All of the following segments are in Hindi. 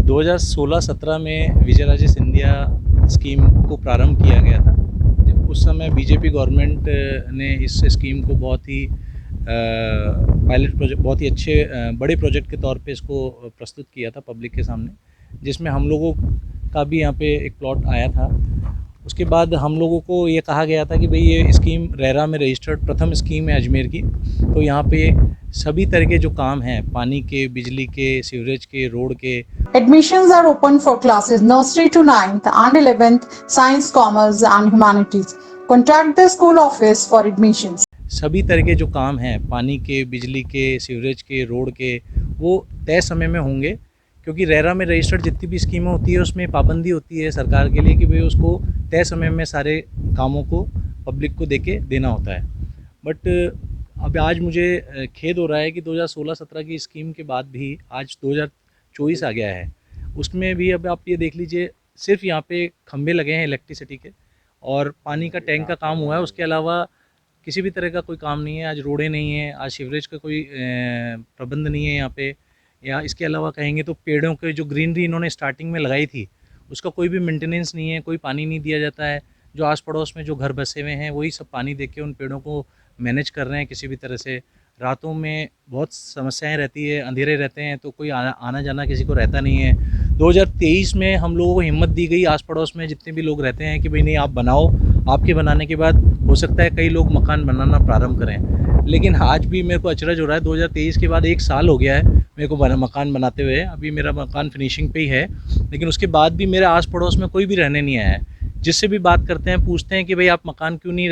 2016-17 में विजयराजे सिंधिया स्कीम को प्रारंभ किया गया था। उस समय बीजेपी गवर्नमेंट ने इस स्कीम को बहुत ही पायलट प्रोजेक्ट, बहुत ही अच्छे बड़े प्रोजेक्ट के तौर पे इसको प्रस्तुत किया था पब्लिक के सामने, जिसमें हम लोगों का भी यहाँ पे एक प्लॉट आया था। उसके बाद हम लोगों को ये कहा गया था कि भाई ये स्कीम रेरा में रजिस्टर्ड प्रथम स्कीम है अजमेर की, तो यहाँ पे सभी तरह के जो काम हैं, पानी के, बिजली के, सीवरेज के, रोड के। Admissions are open for classes nursery to 9th and 11th, science, commerce and humanities. Contact the school office for admissions. सभी तरह के जो काम हैं, पानी के, बिजली के, सीवरेज के, रोड के, वो तय समय में होंगे, क्योंकि रेरा में रजिस्टर्ड जितनी भी स्कीमें होती है उसमें पाबंदी होती है सरकार के लिए कि भाई उसको तय समय में सारे कामों को पब्लिक को देके देना होता है। बट अब आज मुझे खेद हो रहा है कि 2016-17 की स्कीम के बाद भी आज 2024 आ गया है, उसमें भी अब आप ये देख लीजिए, सिर्फ यहाँ पे खंभे लगे हैं इलेक्ट्रिसिटी के और पानी का टैंक का काम हुआ है। उसके अलावा किसी भी तरह का कोई काम नहीं है। आज रोडें नहीं है, आज सीवरेज का कोई प्रबंध नहीं है यहाँ पे। या इसके अलावा कहेंगे तो पेड़ों के जो ग्रीनरी इन्होंने स्टार्टिंग में लगाई थी उसका कोई भी मेंटेनेंस नहीं है, कोई पानी नहीं दिया जाता है। जो आस पड़ोस में जो घर बसे हुए हैं वही सब पानी दे के उन पेड़ों को मैनेज कर रहे हैं किसी भी तरह से। रातों में बहुत समस्याएं रहती है, अंधेरे रहते हैं, तो कोई आना जाना किसी को रहता नहीं है। 2023 में हम लोगों को हिम्मत दी गई आस पड़ोस में जितने भी लोग रहते हैं कि भाई नहीं, आप बनाओ, आपके बनाने के बाद हो सकता है कई लोग मकान बनाना प्रारंभ करें। लेकिन आज भी मेरे को अचरज हो रहा है, 2023 के बाद 1 साल हो गया है मेरे को मकान बनाते हुए। अभी मेरा मकान फिनिशिंग पे ही है, लेकिन उसके बाद भी मेरे आस पड़ोस में कोई भी रहने नहीं आया है। जिससे भी बात करते हैं पूछते हैं कि भाई आप मकान क्यों नहीं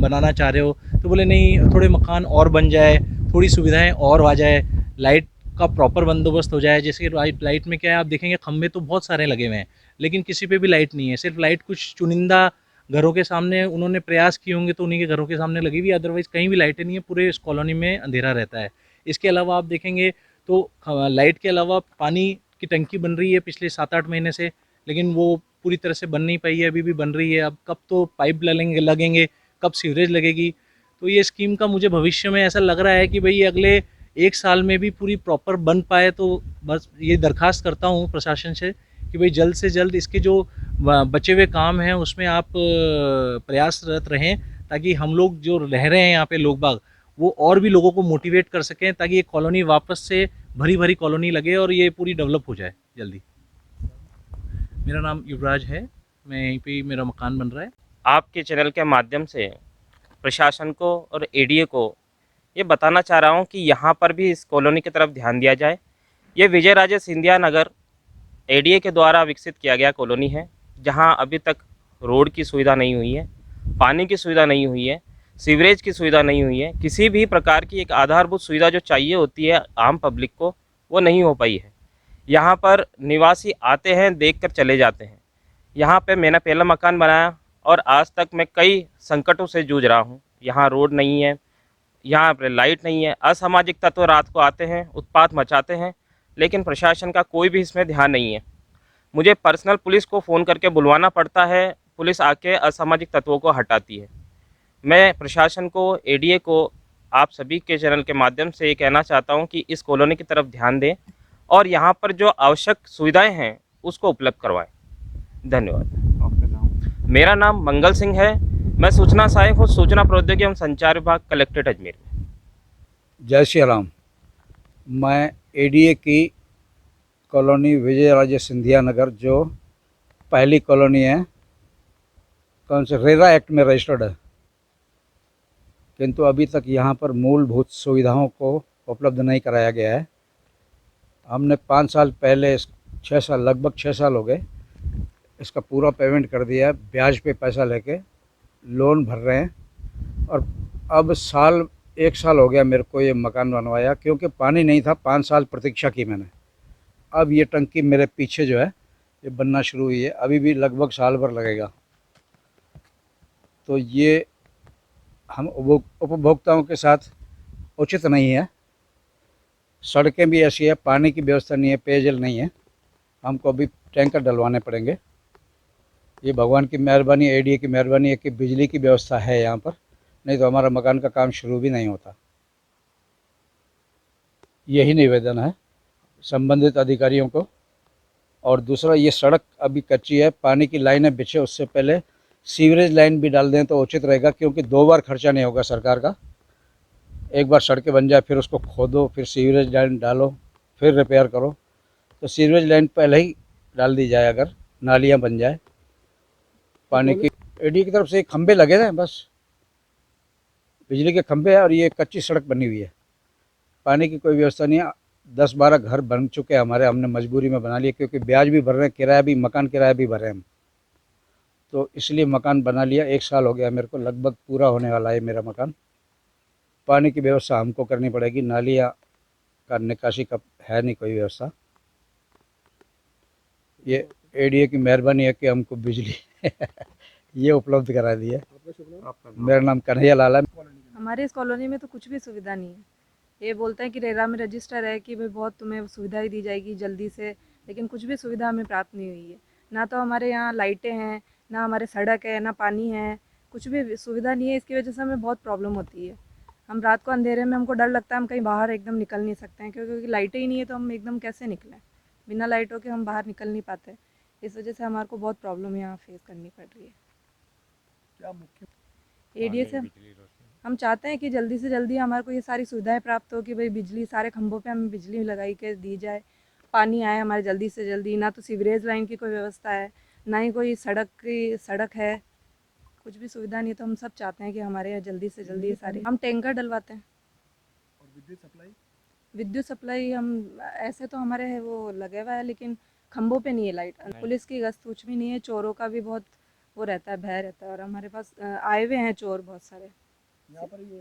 बनाना चाह रहे हो, तो बोले नहीं, थोड़े मकान और बन जाए, थोड़ी सुविधाएं और आ जाए, लाइट का प्रॉपर बंदोबस्त हो जाए। जैसे कि लाइट में क्या है, आप देखेंगे खंभे तो बहुत सारे लगे हुए हैं लेकिन किसी पे भी लाइट नहीं है। सिर्फ लाइट कुछ चुनिंदा घरों के सामने उन्होंने प्रयास किए होंगे तो उन्हीं के घरों के सामने लगी हुई, अदरवाइज़ कहीं भी लाइटें नहीं है। पूरे इस कॉलोनी में अंधेरा रहता है। इसके अलावा आप देखेंगे तो लाइट के अलावा पानी की टंकी बन रही है पिछले 7-8 महीने से, लेकिन वो पूरी तरह से बन नहीं पाई है, अभी भी बन रही है। अब कब तो पाइप लगेंगे, कब सीवरेज लगेगी। तो ये स्कीम का मुझे भविष्य में ऐसा लग रहा है कि भाई अगले 1 साल में भी पूरी प्रॉपर बन पाए। तो बस ये दरख्वास्त करता हूँ प्रशासन से कि भाई जल्द से जल्द इसके जो बचे हुए काम हैं उसमें आप प्रयासरत रहें, ताकि हम लोग जो रह रहे हैं यहाँ पे लोग बाग, वो और भी लोगों को मोटिवेट कर सकें, ताकि ये कॉलोनी वापस से भरी भरी कॉलोनी लगे और ये पूरी डेवलप हो जाए जल्दी। मेरा नाम युवराज है, मैं यहीं पे ही मेरा मकान बन रहा है। आपके चैनल के माध्यम से प्रशासन को और एडीए को ये बताना चाह रहा हूँ कि यहाँ पर भी इस कॉलोनी की तरफ ध्यान दिया जाए। ये विजयराजे सिंधिया नगर एडीए के द्वारा विकसित किया गया कॉलोनी है, जहाँ अभी तक रोड की सुविधा नहीं हुई है, पानी की सुविधा नहीं हुई है, सीवरेज की सुविधा नहीं हुई है। किसी भी प्रकार की एक आधारभूत सुविधा जो चाहिए होती है आम पब्लिक को, वो नहीं हो पाई है। यहाँ पर निवासी आते हैं, देखकर चले जाते हैं। यहाँ पे मैंने पहला मकान बनाया और आज तक मैं कई संकटों से जूझ रहा हूँ। यहाँ रोड नहीं है, यहाँ पर लाइट नहीं है, असामाजिक तत्व रात को आते हैं, उत्पात मचाते हैं, लेकिन प्रशासन का कोई भी इसमें ध्यान नहीं है। मुझे पर्सनल पुलिस को फ़ोन करके बुलवाना पड़ता है, पुलिस आके असामाजिक तत्वों को हटाती है। मैं प्रशासन को, एडीए को, आप सभी के चैनल के माध्यम से ये कहना चाहता हूँ कि इस कॉलोनी की तरफ ध्यान दें और यहाँ पर जो आवश्यक सुविधाएं हैं उसको उपलब्ध करवाएं। धन्यवाद। मेरा नाम मंगल सिंह है, मैं सूचना सहायक हूँ, सूचना प्रौद्योगिकी एवं संचार विभाग, कलेक्ट्रेट अजमेर में। जय श्री राम। मैं एडीए की कॉलोनी विजयराजे सिंधिया नगर, जो पहली कॉलोनी है, कौन से रेरा एक्ट में रजिस्टर्ड है, किंतु अभी तक यहाँ पर मूलभूत सुविधाओं को उपलब्ध नहीं कराया गया है। हमने 5 साल पहले, 6 साल, लगभग 6 साल हो गए, इसका पूरा पेमेंट कर दिया है। ब्याज पे पैसा लेके लोन भर रहे हैं और अब 1 साल हो गया मेरे को ये मकान बनवाया, क्योंकि पानी नहीं था। 5 साल प्रतीक्षा की मैंने। अब ये टंकी मेरे पीछे जो है ये बनना शुरू हुई है, अभी भी लगभग साल भर लगेगा। तो ये हम उपभोक्ताओं के साथ उचित नहीं है। सड़कें भी ऐसी है, पानी की व्यवस्था नहीं है, पेयजल नहीं है। हमको अभी टैंकर डलवाने पड़ेंगे। ये भगवान की मेहरबानी, एडीए की मेहरबानी है कि बिजली की व्यवस्था है यहाँ पर, नहीं तो हमारा मकान का काम शुरू भी नहीं होता। यही निवेदन है संबंधित अधिकारियों को और दूसरा ये सड़क अभी कच्ची है, पानी की लाइनें बिछे उससे पहले सीवरेज लाइन भी डाल दें तो उचित रहेगा, क्योंकि 2 बार खर्चा नहीं होगा सरकार का। एक बार सड़कें बन जाए, फिर उसको खोदो, फिर सीवरेज लाइन डालो, फिर रिपेयर करो। तो सीवरेज लाइन पहले ही डाल दी जाए, अगर नालियाँ बन जाए पानी की। एडीए की तरफ से खंबे लगे हैं, बस बिजली के खंबे हैं, और ये कच्ची सड़क बनी हुई है। पानी की कोई व्यवस्था नहीं है। 10-12 घर बन चुके हैं हमारे, हमने मजबूरी में बना लिए, क्योंकि ब्याज भी भर रहे हैं, किराया भी, मकान किराया भी भर रहे हैं हम, तो इसलिए मकान बना लिया। 1 साल हो गया मेरे को, लगभग पूरा होने वाला है मेरा मकान। पानी की व्यवस्था हमको करनी पड़ेगी, नालियाँ का निकासी का है नहीं कोई व्यवस्था। ये एडीए की मेहरबानी है कि हमको बिजली ये उपलब्ध करा दी है। मेरा नाम कन्हैया लाल है। हमारे इस कॉलोनी में तो कुछ भी सुविधा नहीं है। ये बोलते हैं कि रेरा में रजिस्टर है कि भाई बहुत तुम्हें सुविधाएं दी जाएगी जल्दी से, लेकिन कुछ भी सुविधा हमें प्राप्त नहीं हुई है। ना तो हमारे यहाँ लाइटें हैं, ना हमारे सड़क है, ना पानी है, कुछ भी सुविधा नहीं है। इसकी वजह से हमें बहुत प्रॉब्लम होती है। हम रात को अंधेरे में, हमको डर लगता है, हम कहीं बाहर एकदम निकल नहीं सकते हैं, क्योंकि लाइटें ही नहीं है तो हम एकदम कैसे निकलें। बिना लाइटों के हम बाहर निकल नहीं पाते। इस वजह से हमारे को बहुत प्रॉब्लम यहाँ फेस करनी पड़ रही है। एडीए से हम चाहते हैं कि जल्दी से जल्दी हमारे को ये सारी सुविधाएं प्राप्त हो, कि भाई बिजली सारे खंभों पे हमें बिजली लगाई के दी जाए, पानी आए हमारे जल्दी से जल्दी। ना तो सीवरेज लाइन की कोई व्यवस्था है, ना ही कोई सड़क है, कुछ भी सुविधा नहीं है। तो हम सब चाहते हैं कि हमारे यहाँ जल्दी से जल्दी ये सारी, हम टैंकर डलवाते हैं। और विद्युत सप्लाई हम ऐसे तो हमारे है वो लगे हुआ है, लेकिन खंभों पे नहीं है लाइट। पुलिस की गश्त कुछ भी नहीं है, चोरों का भी बहुत वो रहता है, भय रहता है। और हमारे पास आए हुए हैं चोर बहुत सारे। यहाँ पर ये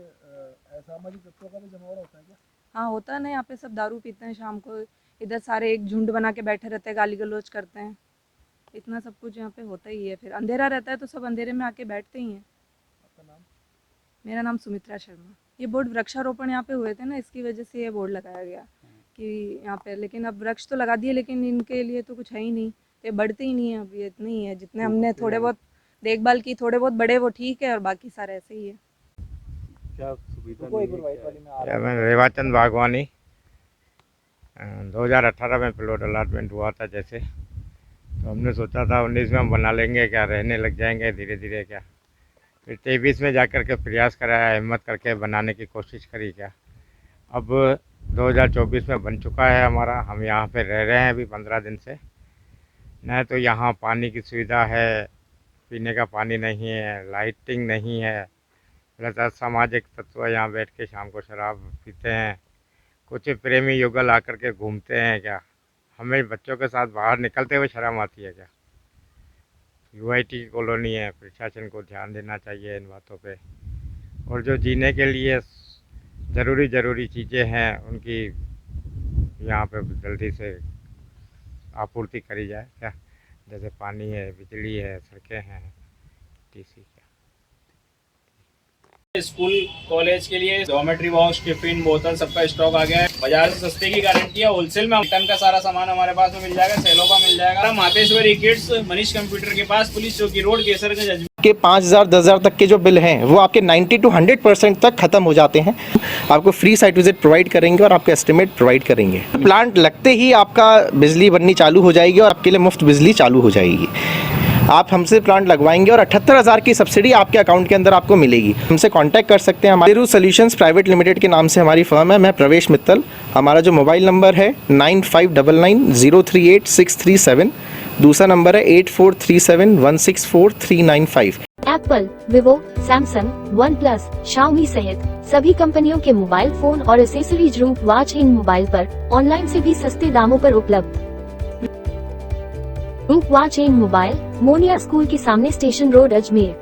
असामाजिक तत्वों का भी जमावड़ा होता है क्या? हाँ होता है ना, यहाँ पे सब दारू पीते हैं शाम को, इधर सारे एक झुंड बना के बैठे रहते हैं, गाली गलौज करते हैं, इतना सब कुछ यहाँ पे होता ही है। फिर अंधेरा रहता है तो सब अंधेरे में आके बैठते ही हैं। आपका नाम? मेरा नाम सुमित्रा शर्मा। ये बोर्ड वृक्षारोपण यहाँ पे हुए थे ना, इसकी वजह से ये बोर्ड लगाया गया कि यहाँ पे, लेकिन अब वृक्ष तो लगा दिए, लेकिन इनके लिए तो कुछ है ही नहीं, ये बढ़ते ही नहीं है। अब ये इतने ही है जितने हमने थोड़े बहुत देखभाल की, थोड़े बहुत बड़े वो ठीक है, और बाकी सारे ऐसे ही है। क्या सुविधा नहीं है? मैं रेवाचंद बागवानी 2018 में प्लॉट अलॉटमेंट हुआ था जैसे, तो हमने सोचा था 19 में हम बना लेंगे क्या, रहने लग जाएंगे धीरे धीरे क्या। फिर 23 में जाकर के प्रयास कराया, हिम्मत करके बनाने की कोशिश करी क्या। अब 2024 में बन चुका है हमारा। हम यहाँ पे रह रहे हैं अभी 15 दिन से। न तो यहाँ पानी की सुविधा है, पीने का पानी नहीं है, लाइटिंग नहीं है, प्लस असामाजिक तत्व यहाँ बैठ के शाम को शराब पीते हैं। कुछ प्रेमी युगल आकर के घूमते हैं क्या। हमें बच्चों के साथ बाहर निकलते हुए शर्म आती है क्या। यूआईटी की कॉलोनी है, प्रशासन को ध्यान देना चाहिए इन बातों पे। और जो जीने के लिए ज़रूरी चीज़ें हैं उनकी यहाँ पे जल्दी से आपूर्ति करी जाए क्या। जैसे पानी है, बिजली है, सड़कें हैं, टीसी क्या। स्कूल कॉलेज के लिए ज्योमेट्री बॉक्स, टिफिन, बोतल सबका स्टॉक आ गया है। बाजार से सस्ते की गारंटी है। होलसेल में टन का सारा सामान हमारे पास में मिल जाएगा, सेलों का मिल जाएगा। मातेश्वरी किड्स, मनीष कंप्यूटर के पास, पुलिस चौकी रोड, केसरगंज, अजमेर के 5,000 10,000 तक के जो बिल हैं वो आपके 90 to 100% तक खत्म हो जाते हैं। आपको फ्री साइट विजिट प्रोवाइड करेंगे और आपका एस्टिमेट प्रोवाइड करेंगे। प्लांट लगते ही आपका बिजली बननी चालू हो जाएगी और आपके लिए मुफ्त बिजली चालू हो जाएगी। आप हमसे प्लांट लगवाएंगे और 78,000 की सब्सिडी आपके अकाउंट के अंदर आपको मिलेगी। हमसे कांटेक्ट कर सकते हैं। हमारे सोल्यूशंस प्राइवेट लिमिटेड के नाम से हमारी फर्म है। मैं प्रवेश मित्तल। हमारा जो मोबाइल नंबर है 9599038637। दूसरा नंबर है 8437164395। Apple, Vivo, Samsung, one plus, Xiaomi सहित सभी कंपनियों के मोबाइल फोन और एसेसरीज रूप वॉच इन मोबाइल पर ऑनलाइन से भी सस्ते दामों पर उपलब्ध। रूप watch in mobile, Moniya school के सामने, station road, Ajmer.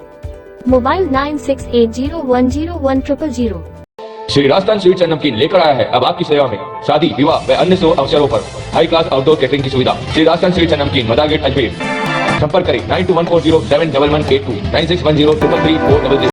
Mobile 9680101000। Shri Rajasthan sweets and नमकीन लेकर आया है अब आपकी सेवा में शादी, विवाह व अन्य शुभ अवसरों पर हाई क्लास आउटडोर कैटरिंग की सुविधा। श्री राजस्थान स्वीट्स एंड नमकीन, मदार गेट, अजमेर। संपर्क करें 9214071182 9610333400।